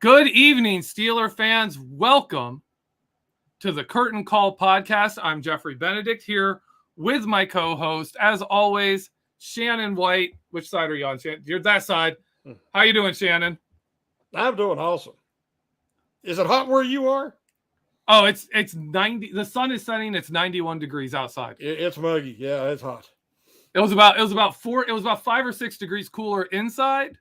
Good evening, Steeler fans. Welcome to the Curtain Call podcast. I'm Geoffrey Benedict here with my co-host, as always, Shannon White. Which side are you on, Shannon? You're that side. How you doing, Shannon? I'm doing awesome. Is it hot where you are? Oh, it's 90. The sun is setting. It's 91 degrees outside. It's muggy. Yeah, it's hot. It was about 5 or 6 degrees cooler inside.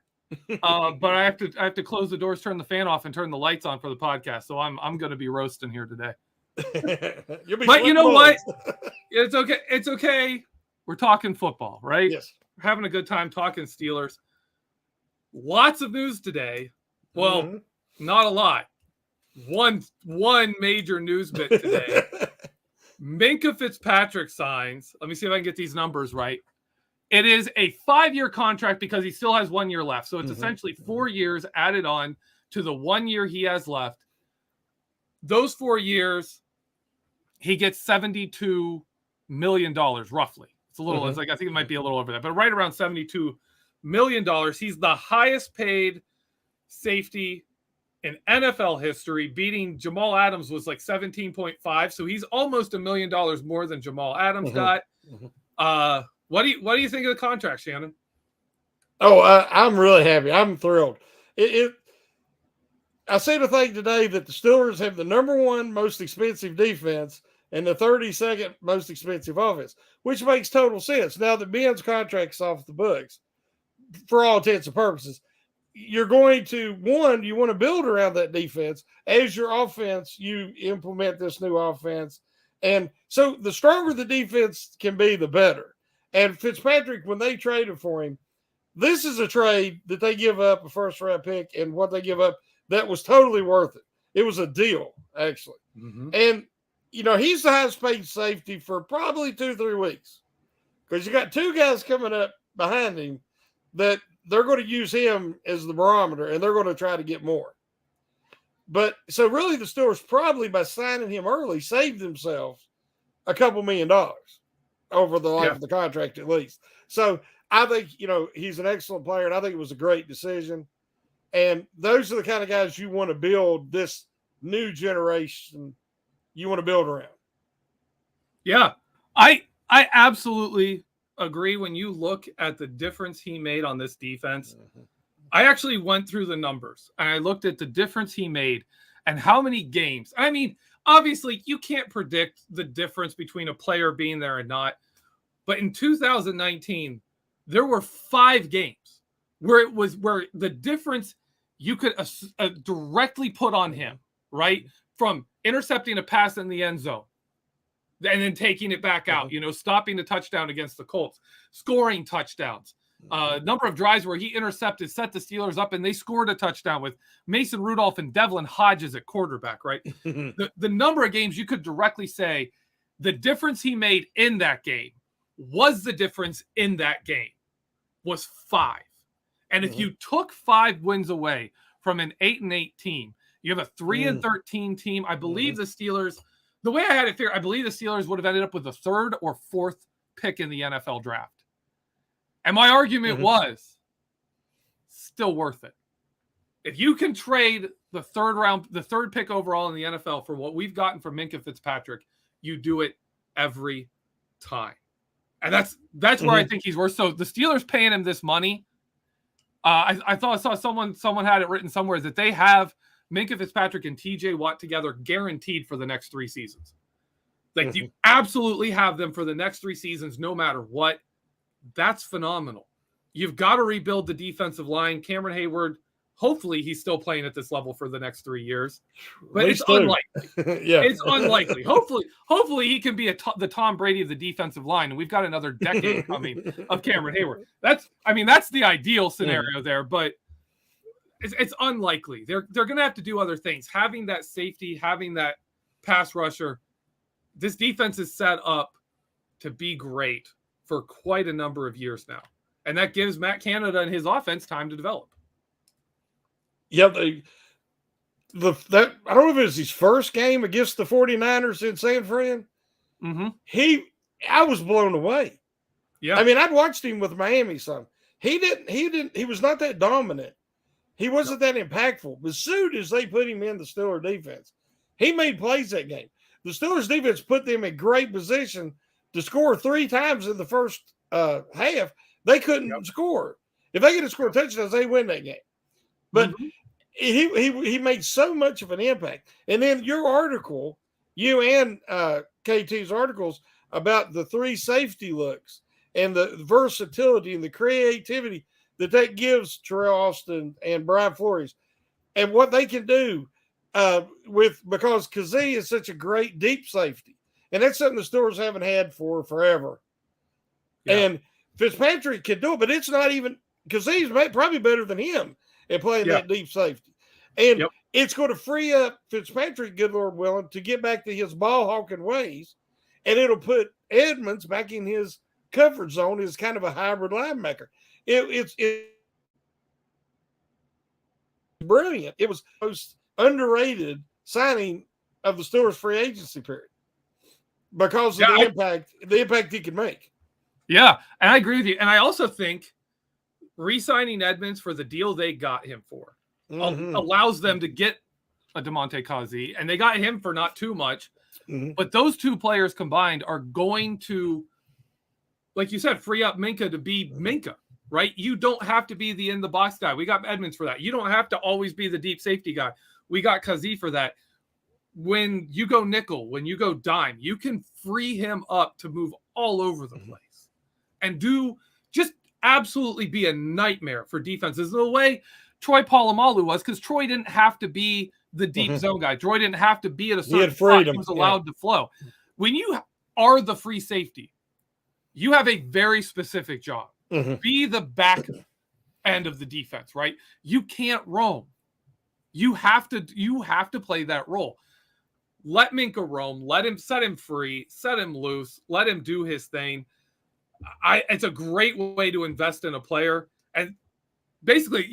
But I have to close the doors, turn the fan off, and turn the lights on for the podcast. So I'm going to be roasting here today. But you know what? It's okay. It's okay. We're talking football, right? Yes. We're having a good time talking Steelers. Lots of news today. Well, not a lot. One major news bit today. Minkah Fitzpatrick signs. Let me see if I can get these numbers right. It is a 5-year contract because he still has 1 year left. So it's essentially 4 years added on to the 1 year he has left. Those 4 years, he gets $72 million, roughly. It's a little, I think it might be a little over that, but right around $72 million. He's the highest paid safety in NFL history, beating Jamal Adams was like 17.5. So he's almost $1 million more than Jamal Adams got. What do you think of the contract, Shannon? Oh, I'm really happy. I'm thrilled. I said a thing today that the Steelers have the number one most expensive defense and the 32nd most expensive offense, which makes total sense. Now that Ben's contract's off the books, for all intents and purposes, you're going to, you want to build around that defense. As your offense, you implement this new offense. And so the stronger the defense can be, the better. And Fitzpatrick, when they traded for him, this is a trade that they give up a first-round pick, and what they give up, that was totally worth it. It was a deal, actually. And, he's the highest-paid safety for probably 2-3 weeks because you got two guys coming up behind him that they're going to use him as the barometer, and they're going to try to get more. But so really the Steelers probably, by signing him early, saved themselves a couple $1 million over the life of the contract at least. So I think, he's an excellent player, and I think it was a great decision. And those are the kind of guys you want to build this new generation you want to build around. Yeah, I absolutely agree. When you look at the difference he made on this defense, I actually went through the numbers and I looked at the difference he made and how many games. I mean, obviously, you can't predict the difference between a player being there and not. But in 2019, there were 5 games where the difference you could directly put on him, right? From intercepting a pass in the end zone and then taking it back out, stopping the touchdown against the Colts, scoring touchdowns. Number of drives where he intercepted, set the Steelers up, and they scored a touchdown with Mason Rudolph and Devlin Hodges at quarterback, right? The number of games you could directly say the difference he made in that game was the difference in that game was 5. And if you took 5 wins away from an 8-8 team, you have a 3-13 team. I believe the Steelers, the way I had it here, I believe the Steelers would have ended up with the 3rd or 4th pick in the NFL draft. And my argument was still worth it. If you can trade the 3rd pick overall in the NFL for what we've gotten from Minkah Fitzpatrick, you do it every time. And that's where I think he's worth. So the Steelers paying him this money, I saw someone had it written somewhere that they have Minkah Fitzpatrick and TJ Watt together guaranteed for the next 3 seasons. Like you absolutely have them for the next 3 seasons, no matter what. That's phenomenal. You've got to rebuild the defensive line. Cameron Hayward, hopefully he's still playing at this level for the next 3 years. But it's unlikely. It's unlikely. Hopefully he can be the Tom Brady of the defensive line, and we've got another decade coming of Cameron Hayward. That's the ideal scenario there, but it's unlikely. They're going to have to do other things. Having that safety, having that pass rusher, this defense is set up to be great for quite a number of years now. And that gives Matt Canada and his offense time to develop. Yeah, I don't know if it was his first game against the 49ers in San Fran. I was blown away. Yeah. I mean, I'd watched him with Miami some. He was not that dominant. He wasn't that impactful. But as soon as they put him in the Steelers defense, he made plays that game. The Steelers defense put them in great position to score 3 times in the first half. They couldn't score. If they could have scored touchdowns, they win that game. But he made so much of an impact. And then your article, you and KT's articles about the 3 safety looks and the versatility and the creativity that gives Terrell Austin and Brian Flores, and what they can do because Kazee is such a great deep safety. And that's something the Steelers haven't had for forever. Yeah. And Fitzpatrick can do it, but it's not even – Kazee's probably better than him at playing that deep safety. And it's going to free up Fitzpatrick, good Lord willing, to get back to his ball-hawking ways, and it'll put Edmonds back in his comfort zone as kind of a hybrid linebacker. It's brilliant. It was the most underrated signing of the Steelers free agency period because of the impact he can make. Yeah, and I agree with you. And I also think re-signing Edmonds for the deal they got him for allows them to get a Damontae Kazee, and they got him for not too much. But those 2 players combined are going to, like you said, free up Minkah to be Minkah. Right? You don't have to be the in-the-box guy. We got Edmonds for that. You don't have to always be the deep safety guy. We got Kazee for that. When you go nickel, when you go dime, you can free him up to move all over the place and just absolutely be a nightmare for defenses the way Troy Polamalu was, because Troy didn't have to be the deep zone guy. Troy didn't have to be at a certain spot. He was allowed to flow. When you are the free safety, you have a very specific job. Be the back end of the defense, right? You can't roam. You have to play that role. Let Minkah roam. Let him set him free. Set him loose. Let him do his thing. It's a great way to invest in a player. And basically,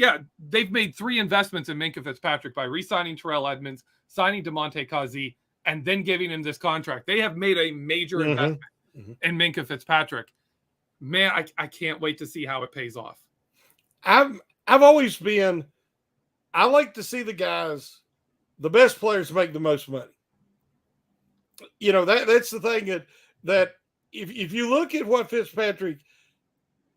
they've made 3 investments in Minkah Fitzpatrick by re-signing Terrell Edmonds, signing Damontae Kazee, and then giving him this contract. They have made a major investment in Minkah Fitzpatrick. Man, I can't wait to see how it pays off. I've always been, I like to see the best players make the most money. You know, that's the thing that if you look at what Fitzpatrick,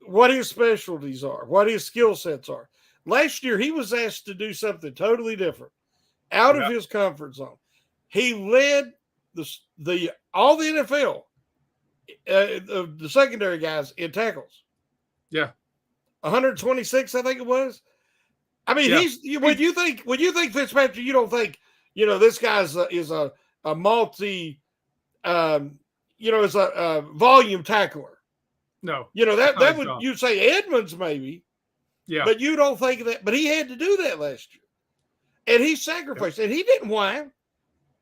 what his specialties are, what his skill sets are. Last year, he was asked to do something totally different, out of his comfort zone. He led all the NFL. The secondary guys in tackles. 126, I think it was. I mean, when you think Fitzpatrick, you don't think, this guy's is a multi, is a volume tackler. No. That would, you'd say Edmonds maybe. Yeah. But you don't think that, but he had to do that last year. And he sacrificed, and he didn't whine.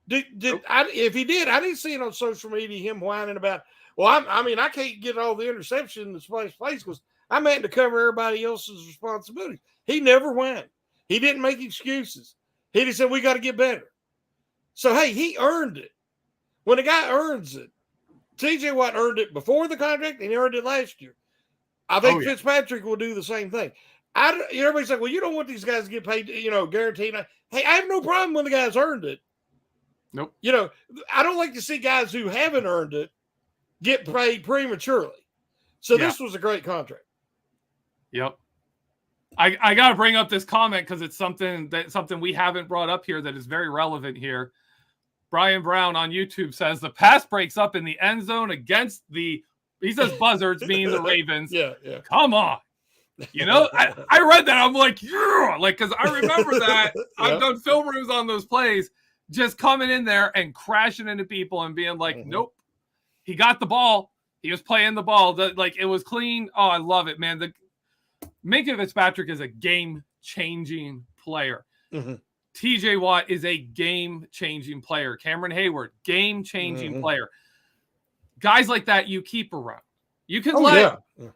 If he did, I didn't see it on social media, him whining about, I can't get all the interception in this place because I'm having to cover everybody else's responsibilities. He never whined. He didn't make excuses. He just said, we got to get better. So, hey, he earned it. When a guy earns it, TJ Watt earned it before the contract, and he earned it last year. I think Fitzpatrick will do the same thing. Everybody's like, well, you don't want these guys to get paid, guaranteed. Hey, I have no problem when the guy's earned it. Nope. I don't like to see guys who haven't earned it get paid prematurely. So this was a great contract. Yep. I got to bring up this comment because it's something we haven't brought up here that is very relevant here. Brian Brown on YouTube says the pass breaks up in the end zone against he says buzzards, meaning the Ravens. Yeah. Come on. I read that. I'm like, yeah, because I remember that. I've done film rooms on those plays, just coming in there and crashing into people and being like, nope. He got the ball. He was playing the ball. It was clean. Oh, I love it, man. Minkah Fitzpatrick is a game-changing player. TJ Watt is a game-changing player. Cameron Hayward, game-changing player. Guys like that you keep around. You can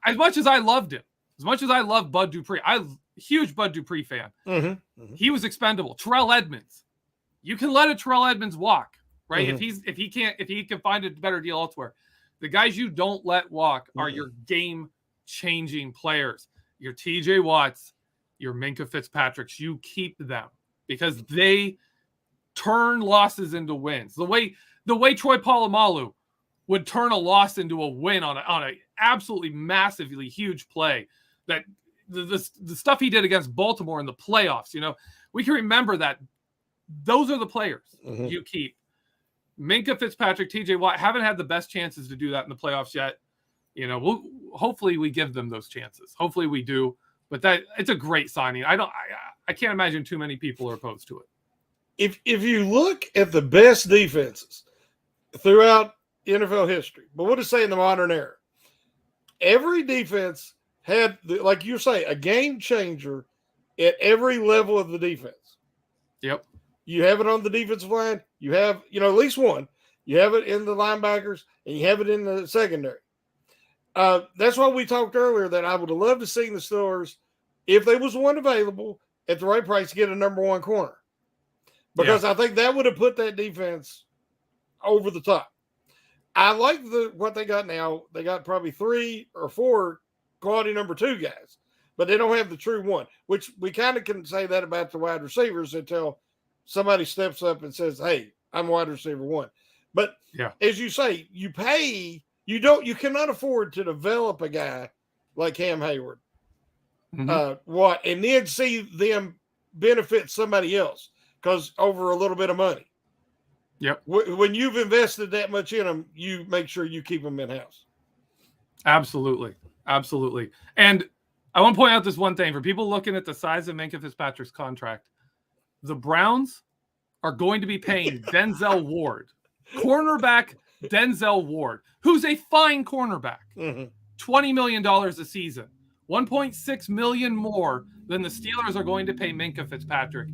as much as I loved him, as much as I love Bud Dupree, I'm a huge Bud Dupree fan. He was expendable. Terrell Edmonds. You can let a Terrell Edmonds walk, right? If he can find a better deal elsewhere. The guys you don't let walk are your game-changing players. Your TJ Watts, your Minkah Fitzpatricks, you keep them because they turn losses into wins. The way Troy Polamalu would turn a loss into a win on a absolutely massively huge play. That the stuff he did against Baltimore in the playoffs, we can remember that. Those are the players you keep. Minkah Fitzpatrick, TJ Watt haven't had the best chances to do that in the playoffs yet. Hopefully we give them those chances. Hopefully we do. But it's a great signing. I can't imagine too many people are opposed to it. If you look at the best defenses throughout NFL history, but we'll just say in the modern era, every defense had, like you say, a game changer at every level of the defense. Yep. You have it on the defensive line. You have, at least one. You have it in the linebackers, and you have it in the secondary. That's why we talked earlier that I would have loved to see the Steelers, if there was one available at the right price, get a number one corner. Because I think that would have put that defense over the top. I like what they got now. They got probably 3 or 4 quality number 2 guys, but they don't have the true one, which we kind of can say that about the wide receivers until somebody steps up and says, hey, I'm wide receiver 1. But as you say, you cannot afford to develop a guy like Cam Hayward, and then see them benefit somebody else because over a little bit of money. Yep. When you've invested that much in them, you make sure you keep them in-house. Absolutely. Absolutely. And I want to point out this one thing for people looking at the size of Minkah Fitzpatrick's contract. The Browns are going to be paying Denzel Ward, cornerback Denzel Ward, who's a fine cornerback, $20 million a season, $1.6 million more than the Steelers are going to pay Minkah Fitzpatrick.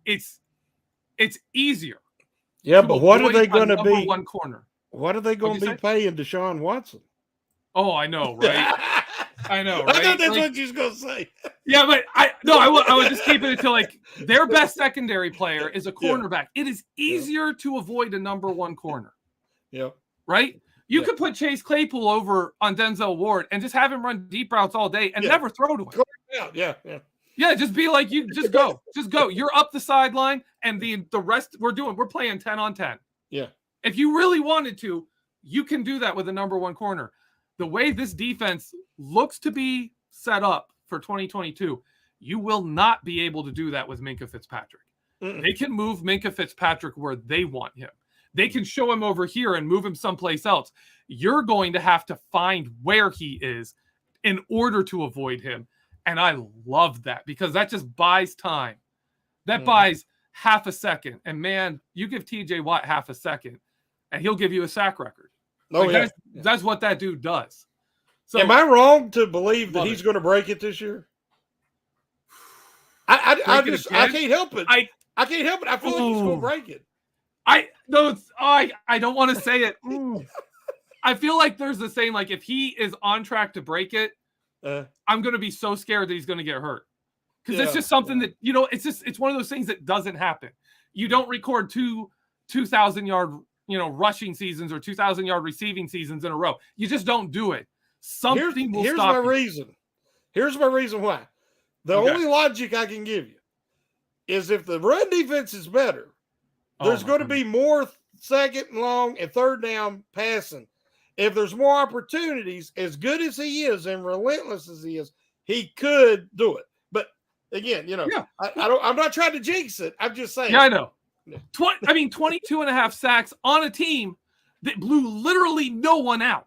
It's easier. Yeah, but what are they going to be? One corner. What are they going to be paying Deshaun Watson? Oh, I know, right? I know, right? I thought that's what you was going to say. Yeah, but I was just keeping it to like their best secondary player is a cornerback. It is easier to avoid a number 1 corner. Yep. Right? You could put Chase Claypool over on Denzel Ward and just have him run deep routes all day and never throw to him. Yeah, just be like, you just go. Just go. You're up the sideline, and the rest we're playing 10 on 10. Yeah. If you really wanted to, you can do that with a number 1 corner. The way this defense looks to be set up for 2022, you will not be able to do that with Minkah Fitzpatrick. They can move Minkah Fitzpatrick where they want him. They can show him over here and move him someplace else. You're going to have to find where he is in order to avoid him. And I love that because that just buys time. That buys half a second. And man, you give TJ Watt half a second and he'll give you a sack record. That's what that dude does. So, am I wrong to believe that he's going to break it this year? I can't help it. I can't help it. I feel like he's going to break it. I don't want to say it. I feel like there's the saying, like if he is on track to break it, I'm going to be so scared that he's going to get hurt. Because it's just something that, it's one of those things that doesn't happen. You don't record 2,000-yard, rushing seasons or 2,000-yard receiving seasons in a row. You just don't do it. Something will stop you. Here's my reason why. The only logic I can give you is if the run defense is better, there's going to be more second and long and third down passing. If there's more opportunities, as good as he is and relentless as he is, he could do it. But again, I'm not trying to jinx it. I'm just saying. Yeah, I know. 22 and a half sacks on a team that blew literally no one out.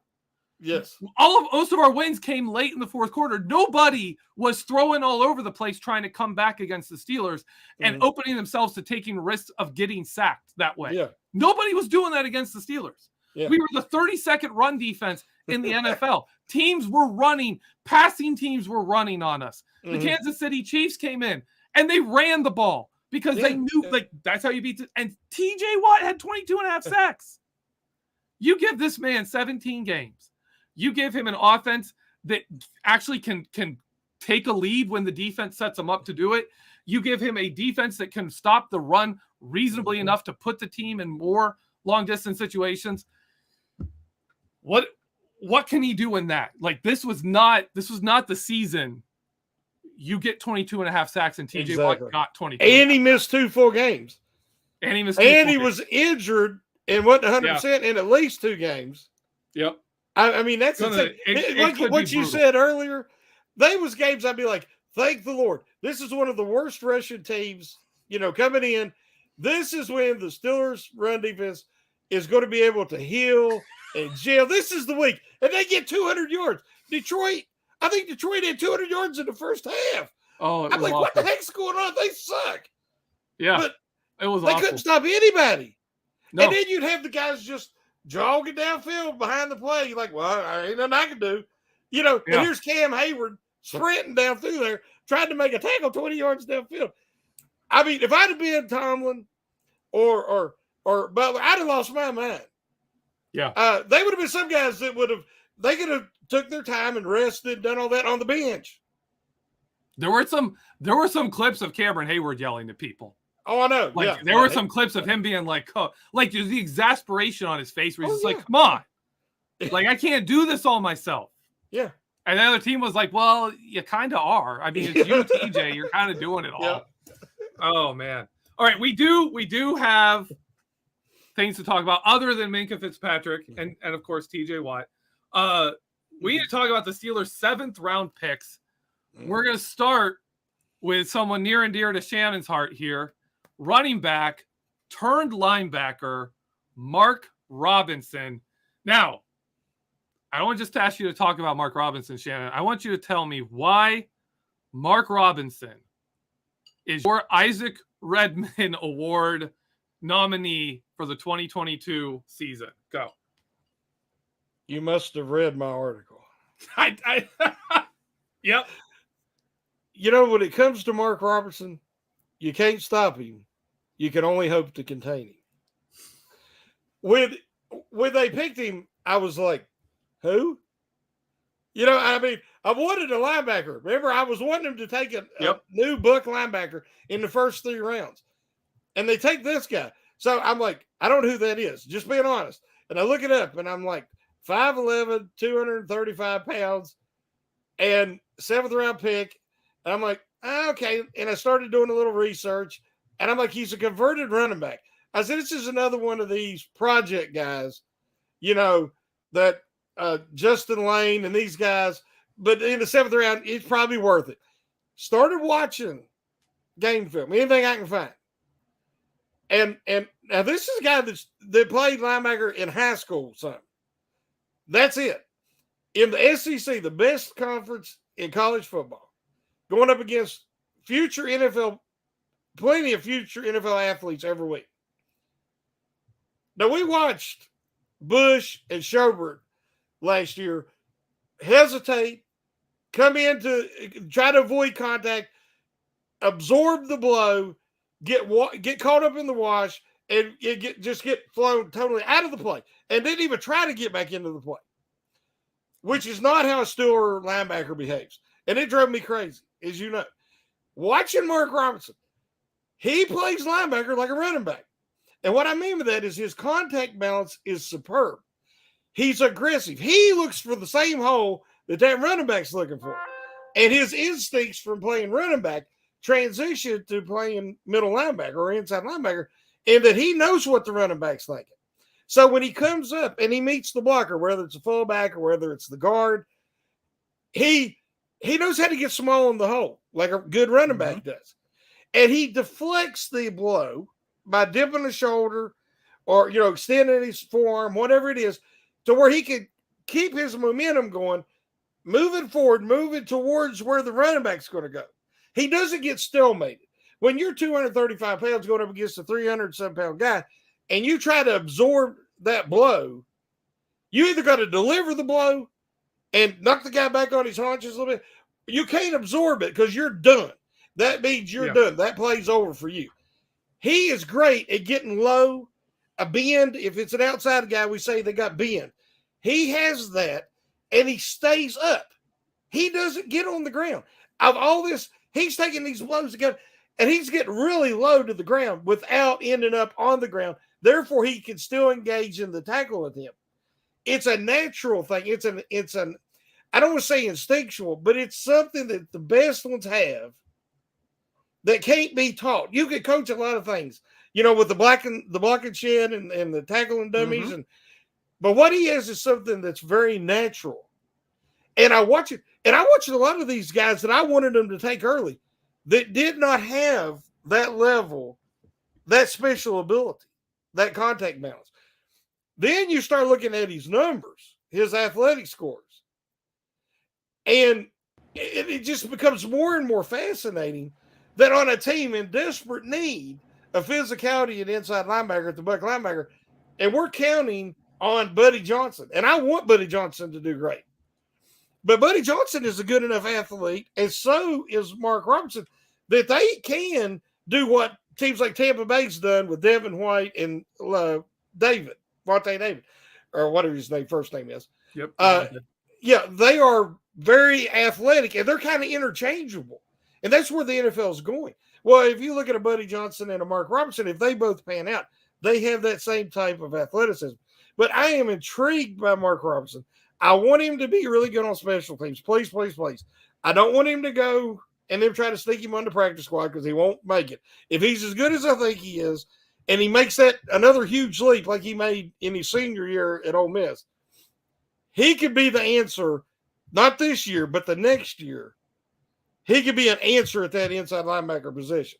Yes. Most of our wins came late in the fourth quarter. Nobody was throwing all over the place trying to come back against the Steelers and opening themselves to taking risks of getting sacked that way. Yeah. Nobody was doing that against the Steelers. Yeah. We were the 32nd run defense in the NFL. Teams were running, passing teams were running on us. The Kansas City Chiefs came in and they ran the ball because they knew that's how you beat it. And TJ Watt had 22 and a half sacks. You give this man 17 games. You give him an offense that actually can take a lead when the defense sets him up to do it. You give him a defense that can stop the run reasonably enough to put the team in more long distance situations. What can he do in that? Like this was not the season you get 22 and a half sacks, and TJ Exactly. Watt got 22. And he missed 2 full games. And he missed And he was injured and wasn't 100% in at least 2 games. Yep. I mean, that's insane. Like what you said earlier, they was games I'd be like, thank the Lord. This is one of the worst rushing teams, coming in. This is when the Steelers' run defense is going to be able to heal and gel. This is the week. And they get 200 yards. I think Detroit had 200 yards in the first half. Oh, I'm like, what the heck's going on? They suck. Yeah. But it was they awful. couldn't stop anybody. No. And then you'd have the guys just jogging downfield behind the play. You're like, well, I ain't nothing I can do. And here's Cam Hayward sprinting down through there, trying to make a tackle 20 yards downfield. I mean, if I'd have been Tomlin or Butler, I'd have lost my mind. Yeah. They would have been some guys that they could have took their time and rested, done all that on the bench. There were some clips of Cameron Hayward yelling at people. Oh, I know. There were some clips of him being like there's the exasperation on his face where he's just like, come on. Like, I can't do this all myself. Yeah. And the other team was like, well, you kind of are. I mean, it's you, TJ. You're kind of doing it all. Yeah. Oh, man. All right. We do have things to talk about other than Minkah Fitzpatrick and of course, TJ Watt. We need to talk about the Steelers' 7th round picks. We're going to start with someone near and dear to Shannon's heart here. Running back turned linebacker, Mark Robinson. Now, I don't want just to ask you to talk about Mark Robinson, Shannon. I want you to tell me why Mark Robinson is your Isaac Redman Award nominee for the 2022 season. Go. You must have read my article. Yep. When it comes to Mark Robinson, you can't stop him. You can only hope to contain him. When they picked him, I was like, who? I wanted a linebacker. Remember, I was wanting him to take a new Buck linebacker in the first 3 rounds. And they take this guy. So I'm like, I don't know who that is. Just being honest. And I look it up, and I'm like, 5'11", 235 pounds, and 7th round pick. And I'm like, okay. And I started doing a little research, and I'm like, he's a converted running back. I said, this is another one of these project guys, that Justin Lane and these guys, but in the 7th round, it's probably worth it. Started watching game film, anything I can find. And now this is a guy that played linebacker in high school, son. That's it. In the SEC, the best conference in college football, going up against plenty of future NFL athletes every week. Now, we watched Bush and Schobert last year hesitate, come in to try to avoid contact, absorb the blow, get caught up in the wash, and get flown totally out of the play, and didn't even try to get back into the play, which is not how a Steeler linebacker behaves. And it drove me crazy, as you know. Watching Mark Robinson, he plays linebacker like a running back. And what I mean by that is his contact balance is superb. He's aggressive. He looks for the same hole that running back's looking for. And his instincts from playing running back transition to playing middle linebacker or inside linebacker, and that he knows what the running back's thinking. So when he comes up and he meets the blocker, whether it's a fullback or whether it's the guard, he knows how to get small in the hole like a good running back does. And he deflects the blow by dipping the shoulder or, extending his forearm, whatever it is, to where he can keep his momentum going, moving forward, moving towards where the running back's going to go. He doesn't get stalemated. When you're 235 pounds going up against a 300-some-pound guy and you try to absorb that blow, you either got to deliver the blow and knock the guy back on his haunches a little bit. You can't absorb it because you're done. That means you're done. That play's over for you. He is great at getting low, a bend. If it's an outside guy, we say they got bend. He has that, and he stays up. He doesn't get on the ground. Of all this, he's taking these blows together, and he's getting really low to the ground without ending up on the ground. Therefore, he can still engage in the tackle with him. It's a natural thing. I don't want to say instinctual, but it's something that the best ones have that can't be taught. You can coach a lot of things, with the block and shed and the tackle and dummies, but what he has is something that's very natural. And I watch it, and I watched a lot of these guys that I wanted them to take early that did not have that level, that special ability, that contact balance. Then you start looking at his numbers, his athletic scores, and it just becomes more and more fascinating that on a team in desperate need of physicality and inside linebacker at the Buck linebacker, and we're counting on Buddy Johnson. And I want Buddy Johnson to do great. But Buddy Johnson is a good enough athlete, and so is Mark Robinson, that they can do what teams like Tampa Bay's done with Devin White and Vontae David, or whatever his first name is. Yep. Yeah, they are very athletic, and they're kind of interchangeable. And that's where the NFL is going. Well, if you look at a Buddy Johnson and a Mark Robinson, if they both pan out, they have that same type of athleticism. But I am intrigued by Mark Robinson. I want him to be really good on special teams. Please, please, please. I don't want him to go and then try to sneak him on the practice squad because he won't make it. If he's as good as I think he is, and he makes that another huge leap like he made in his senior year at Ole Miss, he could be the answer, not this year, but the next year. He could be an answer at that inside linebacker position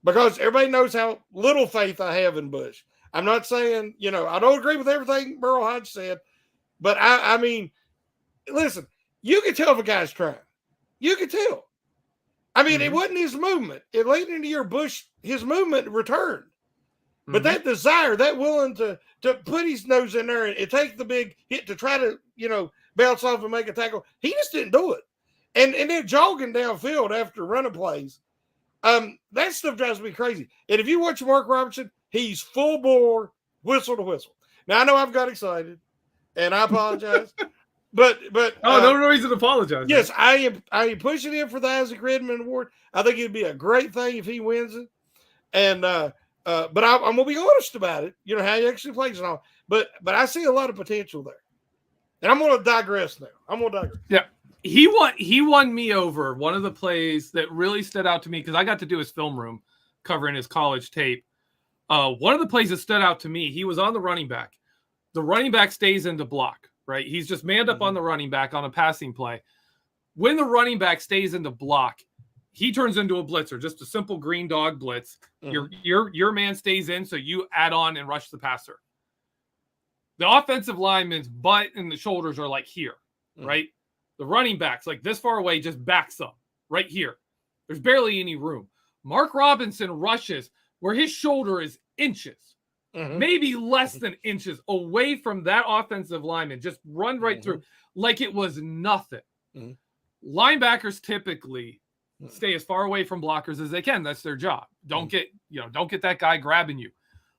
because everybody knows how little faith I have in Bush. I'm not saying, I don't agree with everything Burl Hodge said, but I mean, listen, you can tell if a guy's trying. You can tell. I mean, it wasn't his movement. It late into your Bush, his movement returned. But that desire, that willing to put his nose in there and take the big hit to try to, bounce off and make a tackle, he just didn't do it. And then jogging downfield after running plays, that stuff drives me crazy. And if you watch Mark Robinson, he's full bore, whistle to whistle. Now, I know I've got excited, and I apologize. but no reason to apologize. Yes, I am pushing him for the Isaac Redmond Award. I think it'd be a great thing if he wins it. And but I'm gonna be honest about it. How he actually plays and all. But I see a lot of potential there. And I'm gonna digress now. Yeah. He won me over. One of the plays that really stood out to me, because I got to do his film room covering his college tape. One of the plays that stood out to me, he was on the running back. The running back stays into block, right? He's just manned up on the running back on a passing play. When the running back stays into block, he turns into a blitzer, just a simple green dog blitz. Your man stays in, so you add on and rush the passer. The offensive lineman's butt and the shoulders are like here, right? The running back's like this far away, just backs up right here. There's barely any room. Mark Robinson rushes where his shoulder is inches, maybe less than inches away from that offensive lineman. Just run right through like it was nothing. Linebackers typically stay as far away from blockers as they can. That's their job. Don't get that guy grabbing you.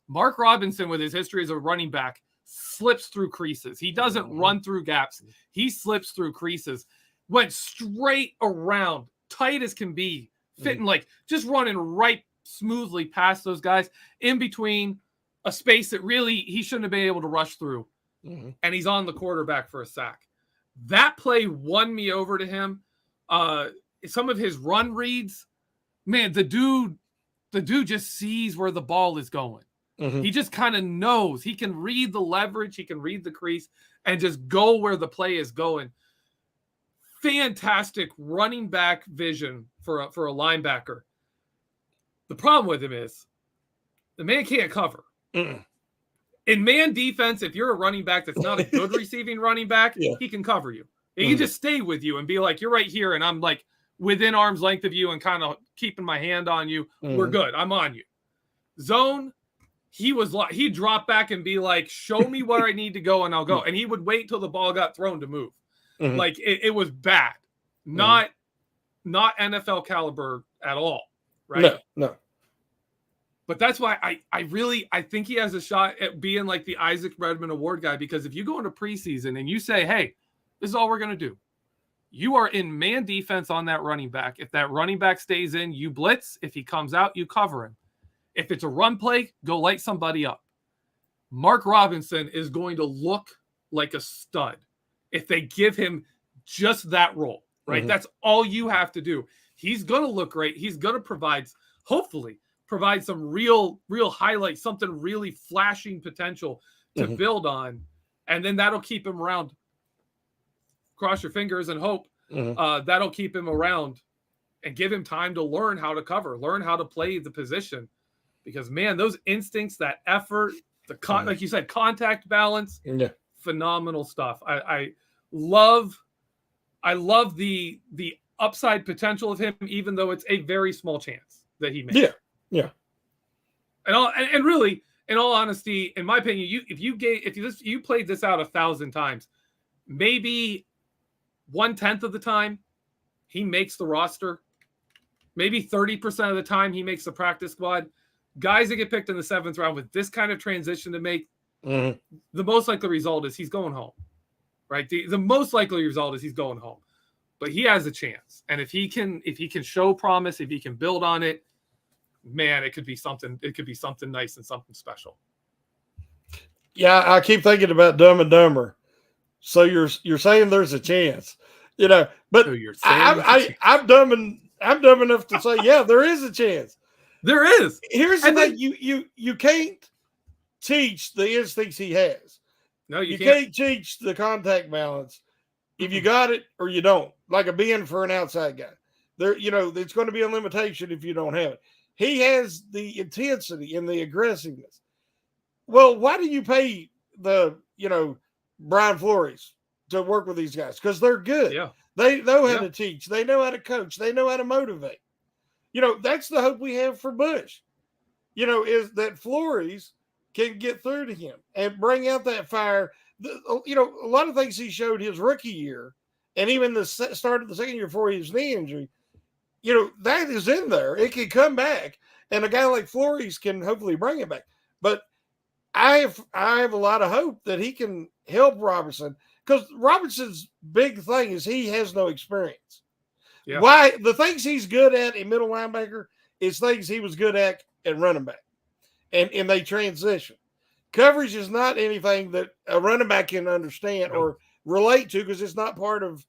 Mark Robinson, with his history as a running back, slips through creases. He doesn't run through gaps. He slips through creases. Went straight around, tight as can be, fitting like just running right smoothly past those guys in between a space that really he shouldn't have been able to rush through. And he's on the quarterback for a sack. That play won me over to him. Some of his run reads, man, the dude just sees where the ball is going. He just kind of knows. He can read the leverage. He can read the crease and just go where the play is going. Fantastic running back vision for a linebacker. The problem with him is the man can't cover. In man defense, if you're a running back that's not a good receiving running back, he can cover you. He can just stay with you and be like, you're right here, and I'm like within arm's length of you and kind of keeping my hand on you. We're good. I'm on you. Zone, he dropped back and be like, show me where I need to go and I'll go. And he would wait till the ball got thrown to move. Like it was bad. Not NFL caliber at all. Right? No. But that's why I think he has a shot at being like the Isaac Redmond Award guy, because if you go into preseason and you say, hey, this is all we're going to do. You are in man defense on that running back. If that running back stays in, you blitz. If he comes out, you cover him. If it's a run play, go light somebody up. Mark Robinson is going to look like a stud if they give him just that role, right? Mhm. That's all you have to do. He's going to look great. He's going to hopefully provide some real highlights, something really flashing potential to build on. And then that'll keep him around. Cross your fingers and hope that'll keep him around and give him time to learn how to cover, learn how to play the position. Because, man, those instincts, that effort, like you said, contact balance, phenomenal stuff. I love the upside potential of him, even though it's a very small chance that he makes. Yeah. And really, in all honesty, in my opinion, if you played this out 1,000 times, maybe 1/10 of the time he makes the roster. Maybe 30% of the time he makes the practice squad. Guys that get picked in the 7th round with this kind of transition to make, the most likely result is he's going home, right? The most likely result is he's going home, but he has a chance. And if he can show promise, if he can build on it, man, it could be something nice and something special. Yeah. I keep thinking about Dumb and Dumber. So you're saying there's a chance, but So you're saying I'm dumb enough to say, yeah, there is a chance. There is. Here's the thing: you can't teach the instincts he has. No, you can't teach the contact balance. If you got it or you don't, like a being for an outside guy, there, it's going to be a limitation if you don't have it. He has the intensity and the aggressiveness. Well, why do you pay the, Brian Flores to work with these guys? Because they're good. Yeah. They know how to teach. They know how to coach. They know how to motivate. That's the hope we have for Bush, is that Flores can get through to him and bring out that fire. A lot of things he showed his rookie year and even the start of the second year before his knee injury, that is in there. It can come back. And a guy like Flores can hopefully bring it back. But I have a lot of hope that he can help Robinson, because Robinson's big thing is he has no experience. Yeah. Why the things he's good at in middle linebacker is things he was good at running back, and they transition. Coverage is not anything that a running back can understand or relate to, because it's not part of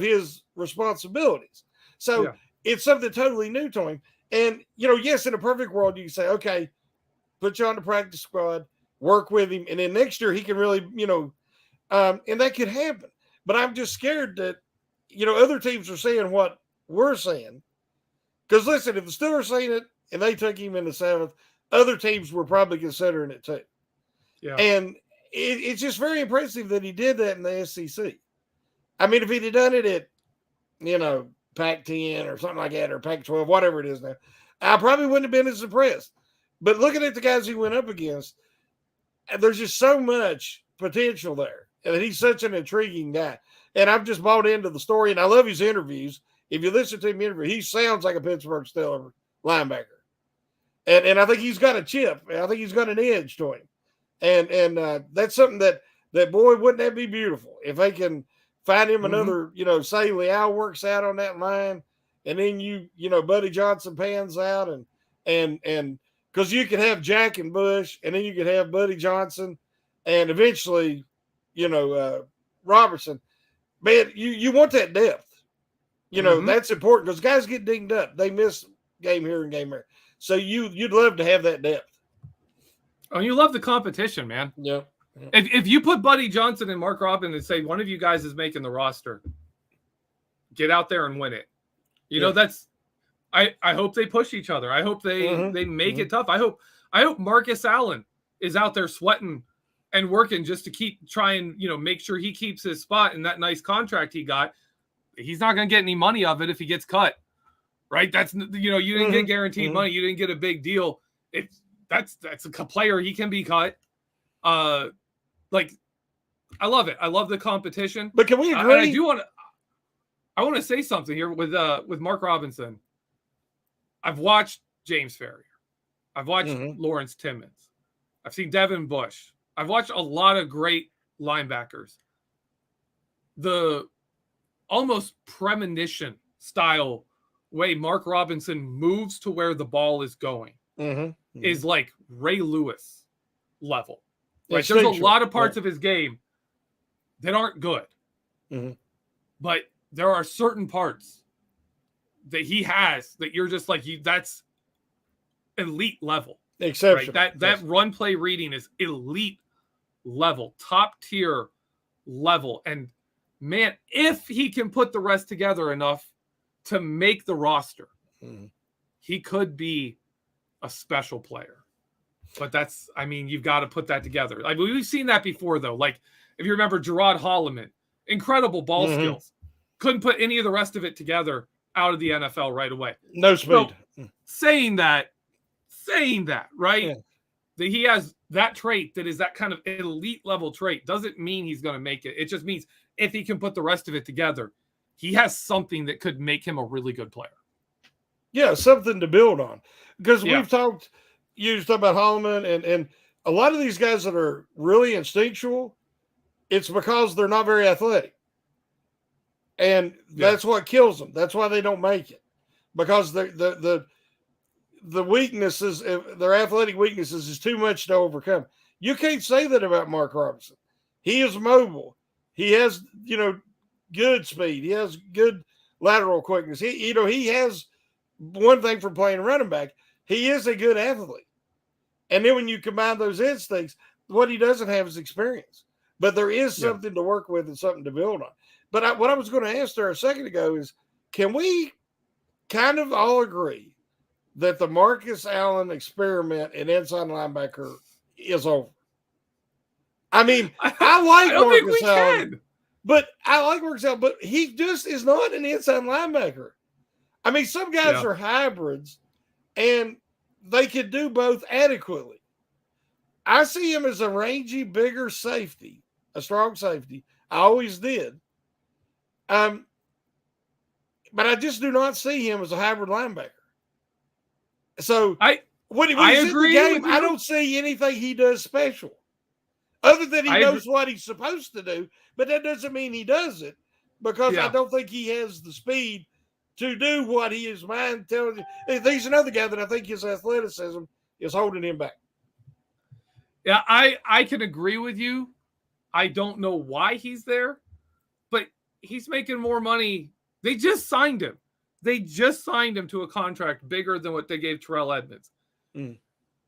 his responsibilities. So it's something totally new to him. And yes, in a perfect world, you can say, okay, put you on the practice squad, work with him, and then next year he can really, and that could happen. But I'm just scared that, other teams are saying what we're saying. Because listen, if the Steelers saying it and they took him in the 7th, other teams were probably considering it too. Yeah. And it's just very impressive that he did that in the SEC. I mean, if he'd have done it at, Pac-10 or something like that, or Pac-12, whatever it is now, I probably wouldn't have been as impressed. But looking at the guys he went up against, there's just so much potential there. And he's such an intriguing guy. And I've just bought into the story, and I love his interviews. If you listen to him interview, he sounds like a Pittsburgh Steelers linebacker. And I think he's got a chip. I think he's got an edge to him. And that's something that boy, wouldn't that be beautiful if they can find him another, say Leal works out on that line, and then Buddy Johnson pans out, and because you could have Jack and Bush, and then you could have Buddy Johnson, and eventually, Robertson. Man, you want that depth. That's important, because guys get dinged up. They miss game here and game there. So you'd love to have that depth. Oh, you love the competition, man. Yeah. If you put Buddy Johnson and Mark Robinson and say one of you guys is making the roster, get out there and win it. That's. I hope they push each other. I hope they make it tough. I hope Marcus Allen is out there sweating and working just to keep trying, make sure he keeps his spot in that nice contract he got. He's not going to get any money of it if he gets cut, right? That's, you didn't get guaranteed money. You didn't get a big deal. That's a player. He can be cut. I love it. I love the competition. But can we agree? I want to say something here with Mark Robinson. I've watched James Ferrier. I've watched Lawrence Timmons. I've seen Devin Bush. I've watched a lot of great linebackers. The almost premonition style way Mark Robinson moves to where the ball is going is like Ray Lewis level. Right? There's a lot of parts of his game that aren't good. but there are certain parts that he has that you're just like, that's elite level. Exception. Right? That run play reading is elite level, top tier level. And man, if he can put the rest together enough to make the roster, he could be a special player. But you've got to put that together. Like, we've seen that before, though. Like, if you remember Gerard Holloman, incredible ball skills, couldn't put any of the rest of it together out of the NFL right away. No speed. So, saying that, right? Yeah. That he has that trait that is that kind of elite level trait doesn't mean he's going to make it. It just means if he can put the rest of it together, he has something that could make him a really good player. Yeah, something to build on. Because we've talked about Holloman and a lot of these guys that are really instinctual, it's because they're not very athletic. And that's what kills them. That's why they don't make it. Because the weaknesses, their athletic weaknesses is too much to overcome. You can't say that about Mark Robinson. He is mobile. He has, good speed. He has good lateral quickness. He has one thing for playing running back. He is a good athlete. And then when you combine those instincts, what he doesn't have is experience. But there is something to work with and something to build on. But what I was going to ask there a second ago is, can we kind of all agree that the Marcus Allen experiment in inside linebacker is over? I mean, I like Marcus Allen, but he just is not an inside linebacker. I mean, some guys are hybrids, and they could do both adequately. I see him as a rangy, bigger safety, a strong safety. I always did. But I just do not see him as a hybrid linebacker. So when he's in the game, I don't see anything he does special. Other than he knows what he's supposed to do, but that doesn't mean he does it, because I don't think he has the speed to do what his mind tells you. He's another guy that I think his athleticism is holding him back. Yeah, I can agree with you. I don't know why he's there, but he's making more money. They just signed him. To a contract bigger than what they gave Terrell Edmonds.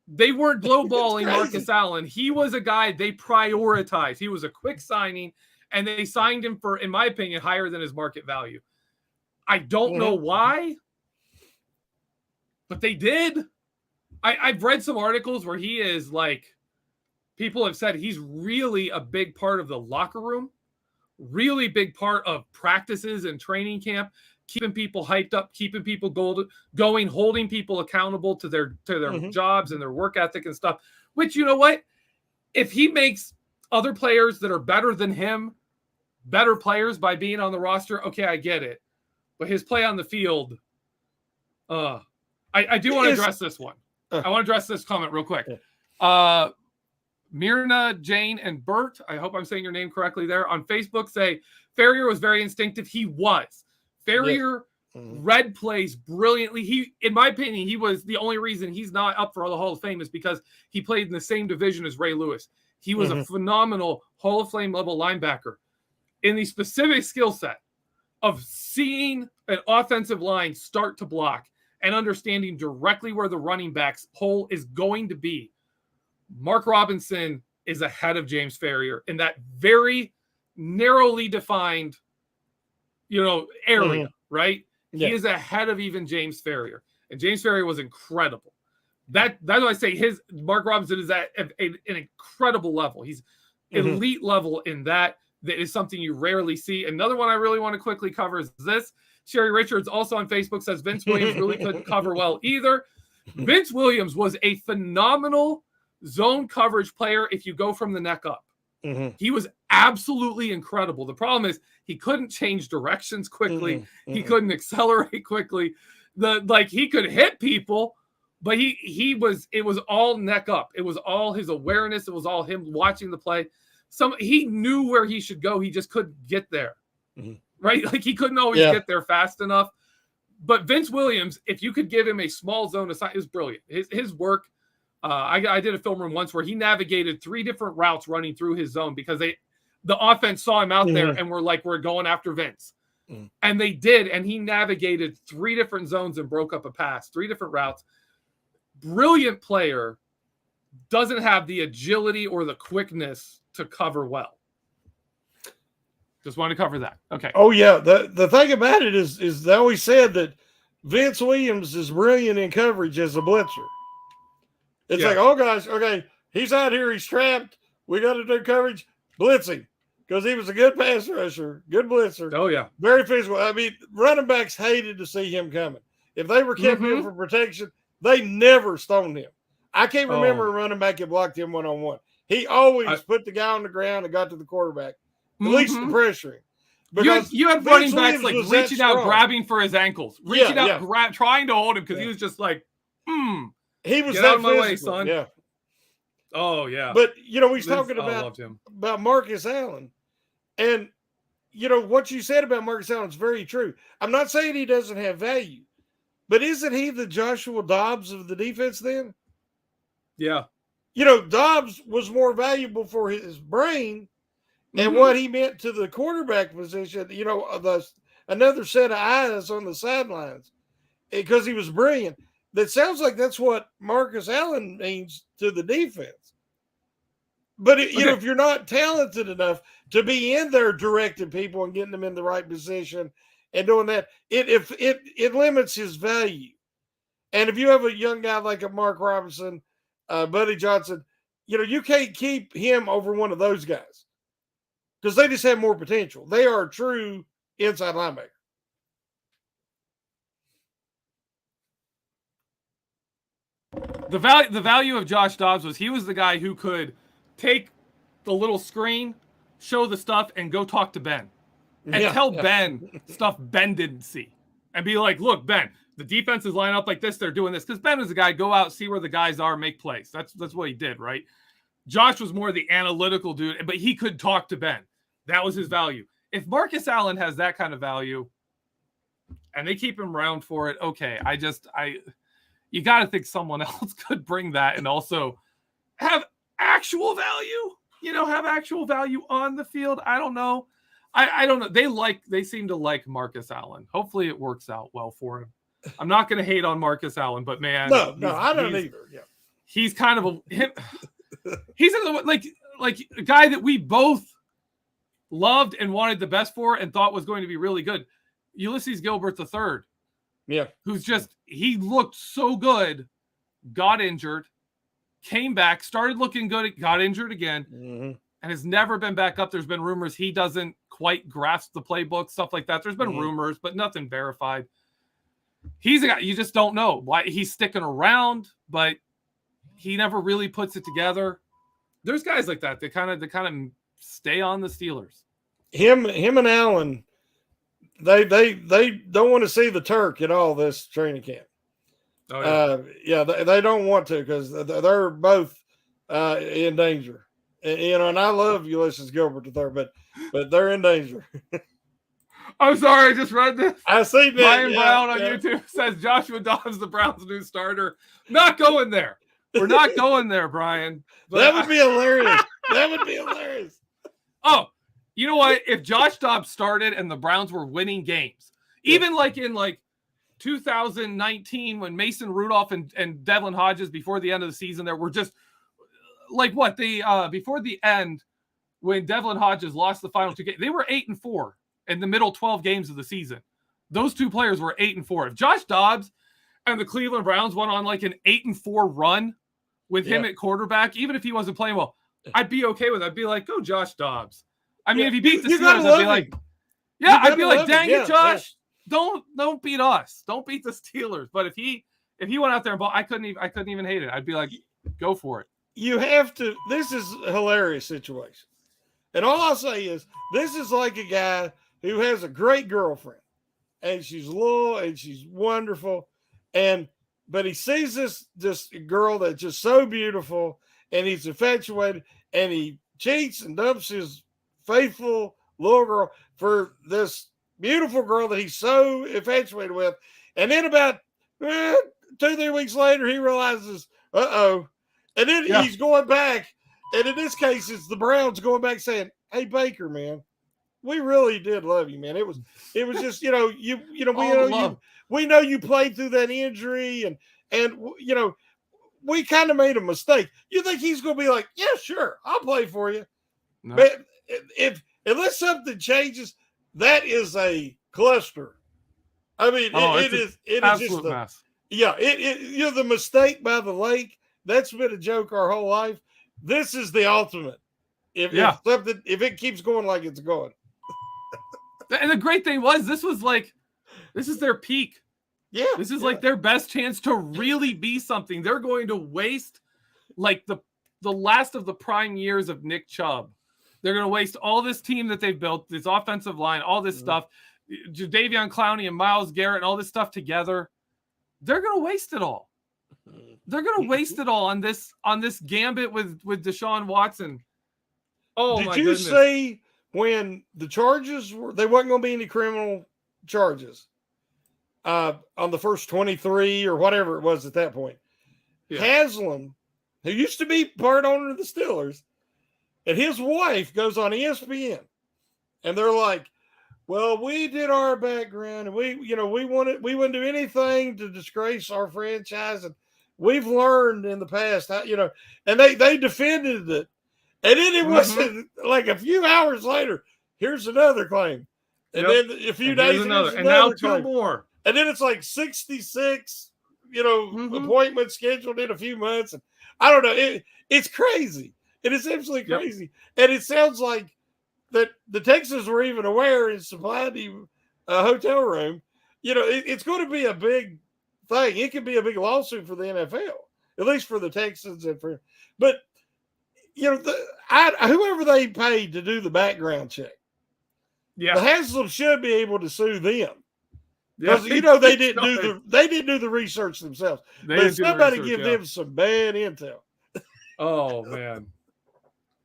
They weren't lowballing Marcus Allen. He was a guy they prioritized. He was a quick signing, and they signed him for, in my opinion, higher than his market value. I don't know why, but they did. I've read some articles where he is like, people have said he's really a big part of the locker room, really big part of practices and training camp, keeping people hyped up, keeping people going, holding people accountable to their jobs and their work ethic and stuff, which, you know what? If he makes other players that are better than him better players by being on the roster, okay, I get it. But his play on the field, I do want to address this one. I want to address this comment real quick. Myrna, Jane, and Bert, I hope I'm saying your name correctly there, on Facebook say Ferrier was very instinctive. He was. Ferrier read plays brilliantly. He, in my opinion, he was the only reason he's not up for the Hall of Fame is because he played in the same division as Ray Lewis. He was a phenomenal Hall of Fame level linebacker in the specific skill set of seeing an offensive line start to block and understanding directly where the running back's hole is going to be. Mark Robinson is ahead of James Ferrier in that very narrowly defined, area, right? Yeah. He is ahead of even James Ferrier. And James Ferrier was incredible. That's why I say Mark Robinson is at an incredible level. He's elite level in that. That is something you rarely see. Another one I really want to quickly cover is this. Sherry Richards, also on Facebook, says Vince Williams really couldn't cover well either. Vince Williams was a phenomenal zone coverage player if you go from the neck up. He was absolutely incredible. The problem is he couldn't change directions quickly. He couldn't accelerate quickly. He could hit people, but it was all neck up. It was all his awareness. It was all him watching the play. He knew where he should go. He just couldn't get there, right? Like he couldn't always get there fast enough. But Vince Williams, if you could give him a small zone assignment, it was brilliant. His work. I did a film room once where he navigated 3 different routes running through his zone because the offense saw him out there and were like, we're going after Vince. And they did, and he navigated 3 different zones and broke up a pass, 3 different routes. Brilliant player, doesn't have the agility or the quickness to cover well. Just wanted to cover that. Okay. Oh, yeah. The thing about it is they always said that Vince Williams is brilliant in coverage as a blitzer. It's like, oh, guys, okay, he's out here, he's trapped. We got to do coverage. Blitz him. Because he was a good pass rusher, good blitzer. Oh, yeah. Very physical. I mean, running backs hated to see him coming. If they were kept in for protection, they never stoned him. I can't remember a running back that blocked him one-on-one. He always put the guy on the ground and got to the quarterback, at least to pressure him. Because you had running backs like reaching out, grabbing for his ankles, reaching out, trying to hold him because he was just like, He was get that out of my physical. way, son. Yeah. Oh, yeah. But, he's talking about Marcus Allen. And, what you said about Marcus Allen is very true. I'm not saying he doesn't have value, but isn't he the Joshua Dobbs of the defense then? Yeah. Dobbs was more valuable for his brain and what he meant to the quarterback position, another set of eyes on the sidelines because he was brilliant. That sounds like that's what Marcus Allen means to the defense. But, if you're not talented enough to be in there directing people and getting them in the right position and doing that, it limits his value. And if you have a young guy like a Mark Robinson, Buddy Johnson, you can't keep him over one of those guys because they just have more potential. They are a true inside linebacker. The value of Josh Dobbs was he was the guy who could take the little screen, show the stuff, and go talk to Ben. And tell Ben stuff Ben didn't see. And be like, look, Ben, the defense is lining up like this, they're doing this. Because Ben was the guy, go out, see where the guys are, make plays. That's what he did, right? Josh was more the analytical dude, but he could talk to Ben. That was his value. If Marcus Allen has that kind of value, and they keep him around for it, okay, you got to think someone else could bring that and also have actual value, have actual value on the field. I don't know. I don't know. They seem to like Marcus Allen. Hopefully it works out well for him. I'm not going to hate on Marcus Allen, but man, no, I don't either. Yeah. He's kind of he's like a guy that we both loved and wanted the best for and thought was going to be really good. Ulysses Gilbert III. Yeah. Who's he looked so good, got injured, came back, started looking good, got injured again, and has never been back up. There's been rumors he doesn't quite grasp the playbook, stuff like that. There's been rumors, but nothing verified. He's a guy you just don't know why he's sticking around, but he never really puts it together. There's guys like that. They kind of stay on the Steelers. Him and Allen, they don't want to see the Turk at all this training camp. Oh, yeah. They don't want to because they're both in danger. And I love Ulysses Gilbert III, but they're in danger. I'm sorry, I just read this. I see that. Brian Brown on YouTube says Joshua Dobbs the Browns' new starter. Not going there. We're not going there, Brian. That would be hilarious. That would be hilarious. Oh, you know what? If Josh Dobbs started and the Browns were winning games, even like in 2019 when Mason Rudolph and Devlin Hodges before the end of the season there were just before the end when Devlin Hodges lost the final 2 games, they were 8-4 in the middle 12 games of the season. Those 2 players were 8-4. If Josh Dobbs and the Cleveland Browns went on an 8-4 run with him at quarterback, even if he wasn't playing well, I'd be okay with it. I'd be like, go Josh Dobbs. I mean, if he beat the Steelers, I'd be like, I'd be like, dang it, Josh. Don't beat us. Don't beat the Steelers. But if he went out there and ball, I couldn't even hate it. I'd be like, go for it. You have to. This is a hilarious situation. And all I'll say is this is like a guy who has a great girlfriend and she's loyal and she's wonderful. But he sees this girl that's just so beautiful and he's infatuated and he cheats and dumps his faithful little girl for this beautiful girl that he's so infatuated with. And then about 2-3 weeks later, he realizes, uh-oh. And then he's going back. And in this case, it's the Browns going back saying, hey, Baker, man, we really did love you, man. It was just, we Love. know you played through that injury, and we kind of made a mistake. You think he's going to be like, yeah, sure, I'll play for you. No. But unless something changes, that is a cluster. I mean, it is just a mess. Yeah, the mistake by the lake, that's been a joke our whole life. This is the ultimate. If it keeps going like it's going. And the great thing was, this is their peak. Yeah. This is like their best chance to really be something. They're going to waste like the last of the prime years of Nick Chubb. They're going to waste all this team that they've built, this offensive line, all this stuff, Jadeveon Clowney and Myles Garrett and all this stuff together. They're going to waste it all. They're going to waste it all on this gambit with Deshaun Watson. Oh, did you see when the charges were, there wasn't going to be any criminal charges on the first 23 or whatever it was at that point? Yeah. Haslam, who used to be part owner of the Steelers, and his wife goes on ESPN, and they're like, well, we did our background, and we wouldn't do anything to disgrace our franchise, and we've learned in the past how, and they defended it. And then it wasn't like a few hours later, here's another claim. And then a few days, another, and now two more. And then it's like 66, appointments scheduled in a few months. And I don't know. It's crazy. It is absolutely crazy. And it sounds like that the Texans were even aware and supplied him a hotel room. It's going to be a big thing. It could be a big lawsuit for the NFL, at least for the Texans but whoever they paid to do the background check, the Haslam should be able to sue them. Because they didn't do the research themselves. But somebody give them some bad intel. Oh man,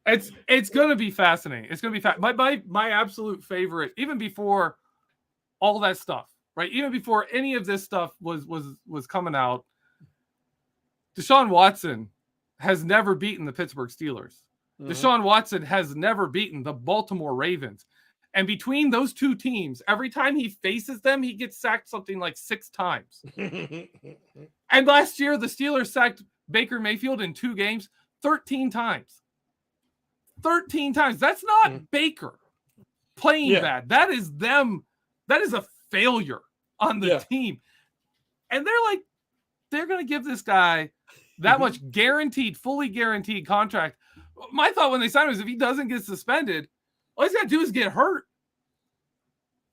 it's going to be fascinating. It's going to be my absolute favorite, even before all that stuff, right? Even before any of this stuff was coming out, Deshaun Watson has never beaten the Pittsburgh Steelers. Deshaun Watson has never beaten the Baltimore Ravens. And between those two teams, every time he faces them, he gets sacked something like 6 times. And last year, the Steelers sacked Baker Mayfield in 2 games 13 times. 13 times. That's not Baker playing bad. That is them. That is a failure on the team. And they're going to give this guy that much fully guaranteed contract. My thought when they signed him is if he doesn't get suspended, all he's got to do is get hurt.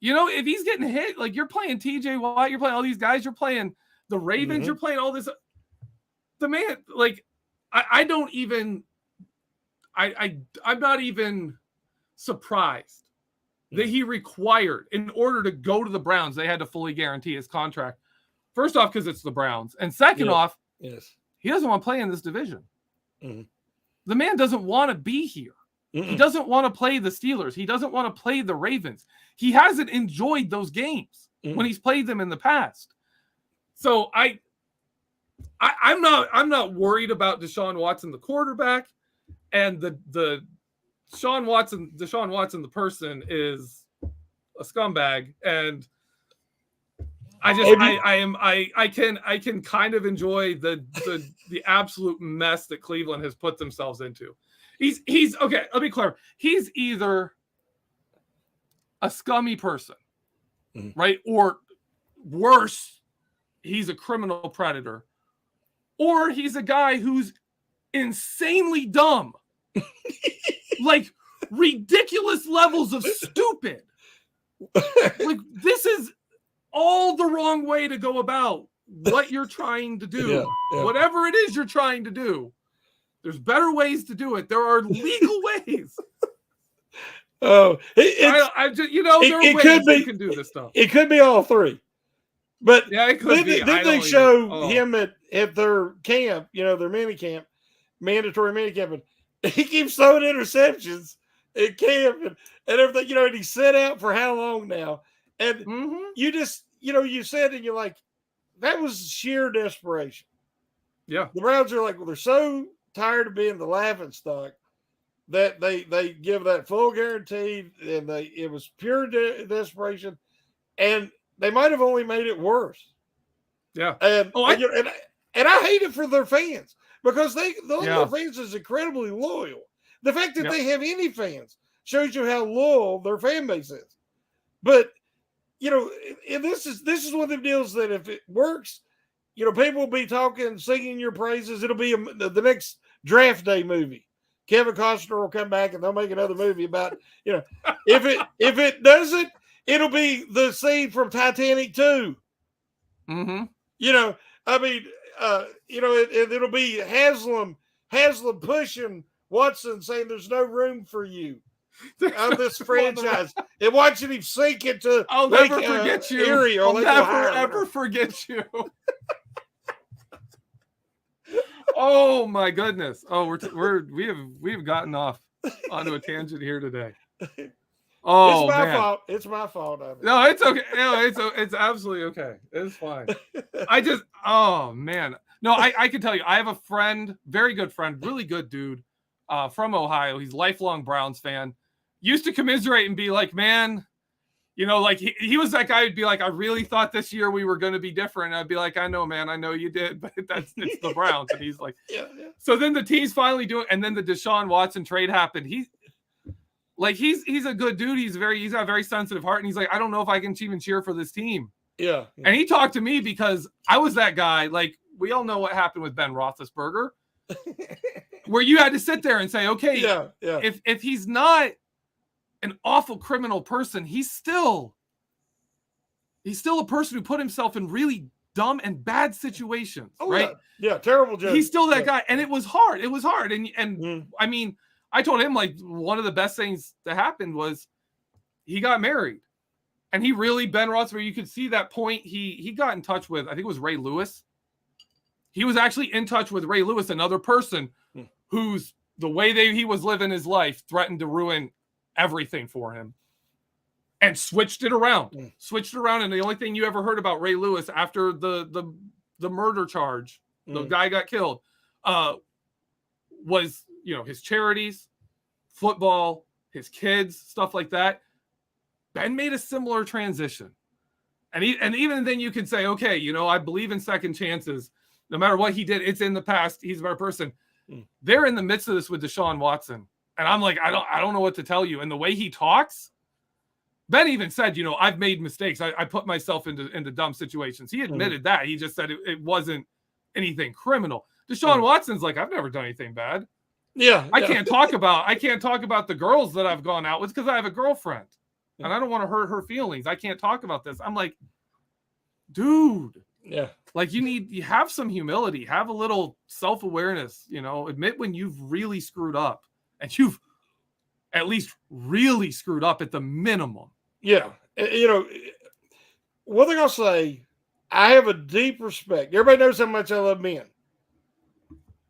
If he's getting hit, like you're playing TJ Watt, you're playing all these guys, you're playing the Ravens, you're playing all this. The man, I'm not even surprised that he required, in order to go to the Browns, they had to fully guarantee his contract. First off, because it's the Browns. And second off, he doesn't want to play in this division. The man doesn't want to be here. He doesn't want to play the Steelers. He doesn't want to play the Ravens. He hasn't enjoyed those games when he's played them in the past. So I'm not worried about Deshaun Watson, the quarterback, and the Deshaun Watson, the person, is a scumbag, and I can kind of enjoy the absolute mess that Cleveland has put themselves into. He's okay. Let me clarify. He's either a scummy person, right? Or worse, he's a criminal predator, or he's a guy who's insanely dumb, like ridiculous levels of stupid. Like this is all the wrong way to go about what you're trying to do. Whatever it is you're trying to do. There's better ways to do it. There are legal ways. Oh, there are ways you can do this stuff. It could be all three. But it could be. Then they show him at their camp, their mini camp, mandatory mini camp, and he keeps throwing interceptions at camp and everything, and he set out for how long now? And you just, you said, and you're like, that was sheer desperation. Yeah. The Browns are like, well, they're so tired of being the laughing stock that they give that full guarantee, and it was pure desperation, and they might have only made it worse. Yeah. And I hate it for their fans because their fans is incredibly loyal. The fact that they have any fans shows you how loyal their fan base is. But and this is one of the deals that if it works, people will be talking, singing your praises. It'll be the next draft day movie. Kevin Costner will come back and they'll make another movie about, if it doesn't, it'll be the scene from Titanic 2. Mm-hmm. It'll be Haslam pushing Watson saying there's no room for you on this franchise and watching him sink into I'll never forget you. Erie or I'll Lake never Ohio. ever forget you. Oh my goodness! Oh, we've gotten off onto a tangent here today. Oh, it's my man. fault. It's my fault. No, it's okay. No, it's absolutely okay. It's fine. Oh man. No, I can tell you, I have a friend, very good friend, really good dude, from Ohio. He's a lifelong Browns fan. Used to commiserate and be like, man, like he was that guy who'd be like, I really thought this year we were going to be different. And I'd be like, I know, man, I know you did, but it's the Browns. And he's like, yeah. So then the team's finally doing, and then the Deshaun Watson trade happened. He's a good dude. He's got a very sensitive heart. And he's like, I don't know if I can even cheer for this team. Yeah. And he talked to me because I was that guy. Like, we all know what happened with Ben Roethlisberger, where you had to sit there and say, okay, if he's not an awful criminal person, he's still a person who put himself in really dumb and bad situations, right? Yeah, terrible joke. He's still that guy. And it was hard. And I mean, I told him, like, one of the best things that happened was he got married. And he really, Ben Roethlisberger, you could see that point. He got in touch with, I think it was Ray Lewis. He was actually in touch with Ray Lewis, another person who's the way he was living his life threatened to ruin everything for him, and switched it around. And the only thing you ever heard about Ray Lewis after the murder charge, the guy got killed, was, his charities, football, his kids, stuff like that. Ben made a similar transition. And even then you can say, okay, I believe in second chances. No matter what he did, it's in the past. He's a better person. They're in the midst of this with Deshaun Watson. And I'm like, I don't know what to tell you. And the way he talks, Ben even said, I've made mistakes. I put myself into dumb situations. He admitted that. He just said it wasn't anything criminal. Deshaun Watson's like, I've never done anything bad. Yeah. I can't talk about the girls that I've gone out with because I have a girlfriend. And I don't want to hurt her feelings. I can't talk about this. I'm like, dude. Yeah. Like, you have some humility, have a little self-awareness, admit when you've really screwed up, and you've at least really screwed up at the minimum. Yeah. One thing I'll say, I have a deep respect. Everybody knows how much I love men.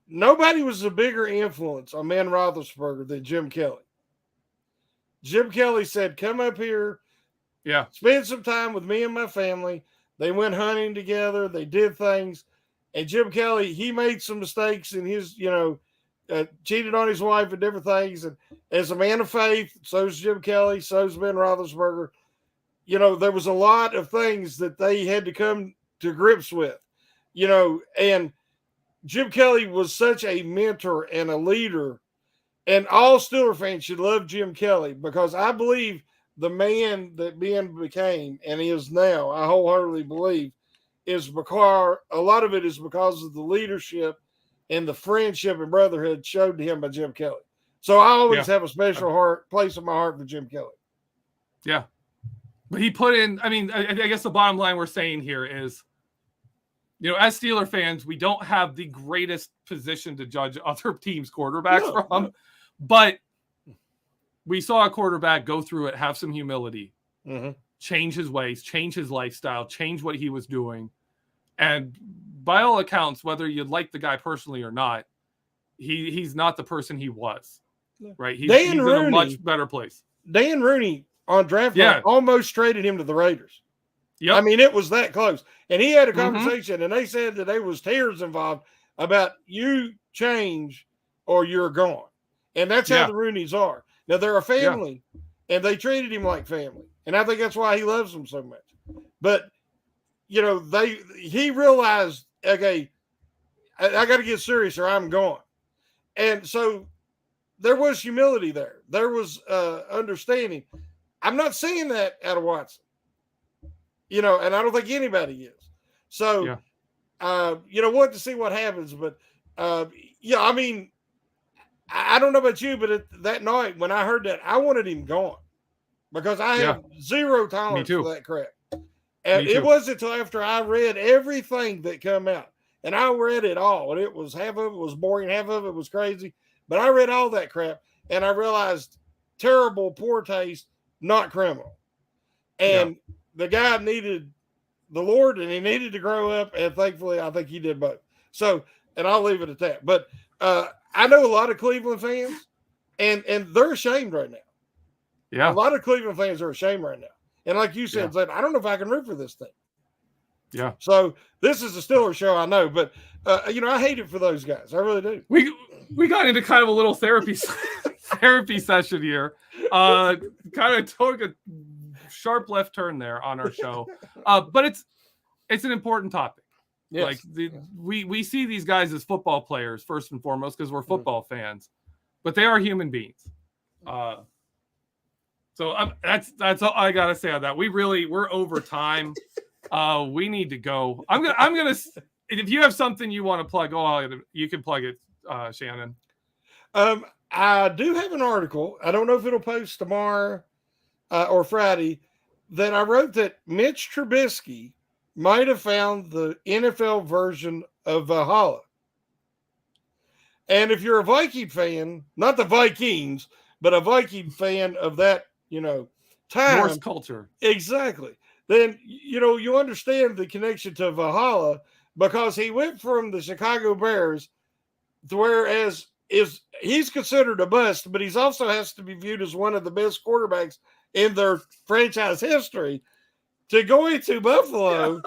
Nobody was a bigger influence on Ben Roethlisberger than Jim Kelly. Jim Kelly said, come up here, spend some time with me and my family. They went hunting together. They did things. And Jim Kelly, he made some mistakes in his, cheated on his wife and different things. And as a man of faith, so's Jim Kelly, so's Ben Roethlisberger. There was a lot of things that they had to come to grips with, and Jim Kelly was such a mentor and a leader. And all Steeler fans should love Jim Kelly because I believe the man that Ben became and is now, I wholeheartedly believe, is because a lot of it is because of the leadership and the friendship and brotherhood showed to him by Jim Kelly. So I always have a special place in my heart for Jim Kelly. Yeah. But he put in, I guess the bottom line we're saying here is, as Steeler fans, we don't have the greatest position to judge other teams' quarterbacks from, but we saw a quarterback go through it, have some humility, change his ways, change his lifestyle, change what he was doing. And by all accounts, whether you like the guy personally or not, he's not the person he was, right? He's in a much better place. Dan Rooney on draft night almost traded him to the Raiders. Yep. I mean, it was that close. And he had a conversation, and they said that there was tears involved about you change or you're gone. And that's how the Rooneys are. Now, they're a family, and they treated him like family. And I think that's why he loves them so much. But, he realized, okay, I got to get serious or I'm gone. And so there was humility there. There was understanding. I'm not seeing that out of Watson, and I don't think anybody is. So, want to see what happens. But, I mean, I don't know about you, but that night when I heard that, I wanted him gone because I have zero tolerance for that crap. And it wasn't until after I read everything that come out, and I read it all, and it was half of it was boring, half of it was crazy, but I read all that crap, and I realized terrible, poor taste, not criminal. And the guy needed the Lord, and he needed to grow up, and thankfully, I think he did both. So, and I'll leave it at that. But I know a lot of Cleveland fans, and they're ashamed right now. Yeah. A lot of Cleveland fans are ashamed right now. And like you said, I don't know if I can root for this thing. Yeah. So this is a Steelers show, I know, but I hate it for those guys. I really do. We got into kind of a little therapy session here. Kind of took a sharp left turn there on our show. But it's an important topic. Yes. Like we see these guys as football players first and foremost because we're football fans, but they are human beings. So that's all I gotta say on that. We're over time. We need to go. I'm gonna. If you have something you want to plug, you can plug it, Shannon. I do have an article. I don't know if it'll post tomorrow or Friday. That I wrote that Mitch Trubisky might have found the NFL version of Valhalla. And if you're a Viking fan, not the Vikings, but a Viking fan of that, time. Norse culture. Exactly. Then, you understand the connection to Valhalla because he went from the Chicago Bears to whereas he's considered a bust, but he's also has to be viewed as one of the best quarterbacks in their franchise history to going to Buffalo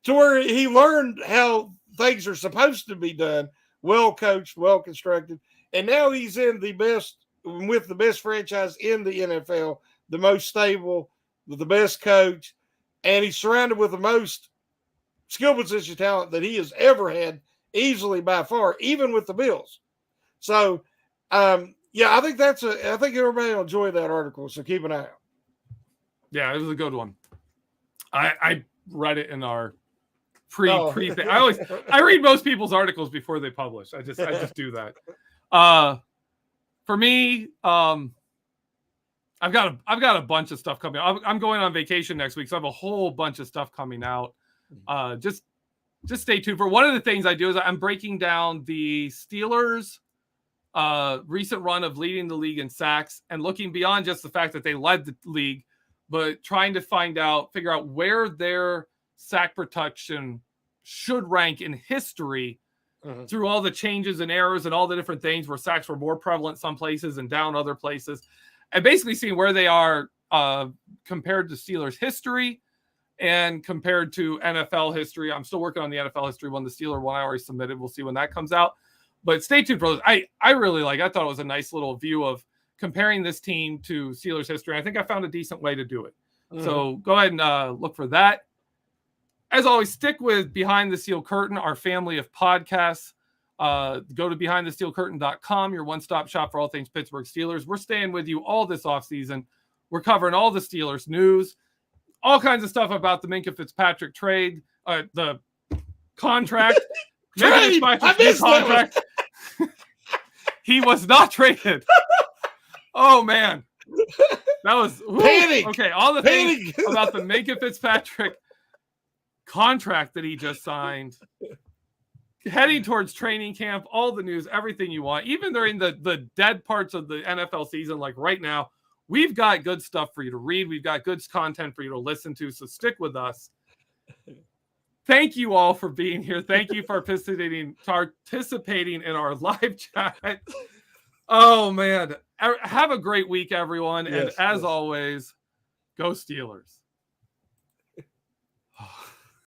to where he learned how things are supposed to be done, well coached, well constructed. And now he's in with the best franchise in the NFL, the most stable, with the best coach, and he's surrounded with the most skill position talent that he has ever had, easily by far, even with the Bills. So, I think I think everybody will enjoy that article. So keep an eye out. Yeah, it was a good one. I read it in our pre thing. I read most people's articles before they publish. I just do that. For me, I've got a bunch of stuff coming. I'm going on vacation next week, so I have a whole bunch of stuff coming out. Just stay tuned for one of the things I do is I'm breaking down the Steelers' recent run of leading the league in sacks and looking beyond just the fact that they led the league, but trying to figure out where their sack protection should rank in history through all the changes and errors and all the different things where sacks were more prevalent some places and down other places, and basically seeing where they are compared to Steelers history and compared to NFL history. I'm still working on the NFL history one. The Steeler one I already submitted. We'll see when that comes out. But stay tuned for those. I really I thought it was a nice little view of comparing this team to Steelers history. I think I found a decent way to do it. So go ahead and look for that. As always, stick with Behind the Steel Curtain, our family of podcasts. Go to BehindTheSteelCurtain.com, your one-stop shop for all things Pittsburgh Steelers. We're staying with you all this offseason. We're covering all the Steelers news, all kinds of stuff about the Minkah Fitzpatrick trade, the contract. Trade! I missed contract. He was not traded. Oh, man. That was panic. Okay, all the things about the Minkah Fitzpatrick contract that he just signed, heading towards training camp, all the news, everything you want, even during the dead parts of the NFL season, like right now, we've got good stuff for you to read. We've got good content for you to listen to, so stick with us. Thank you all for being here. Thank you for participating in our live chat. Oh, man. Have a great week, everyone. And as always, go Steelers.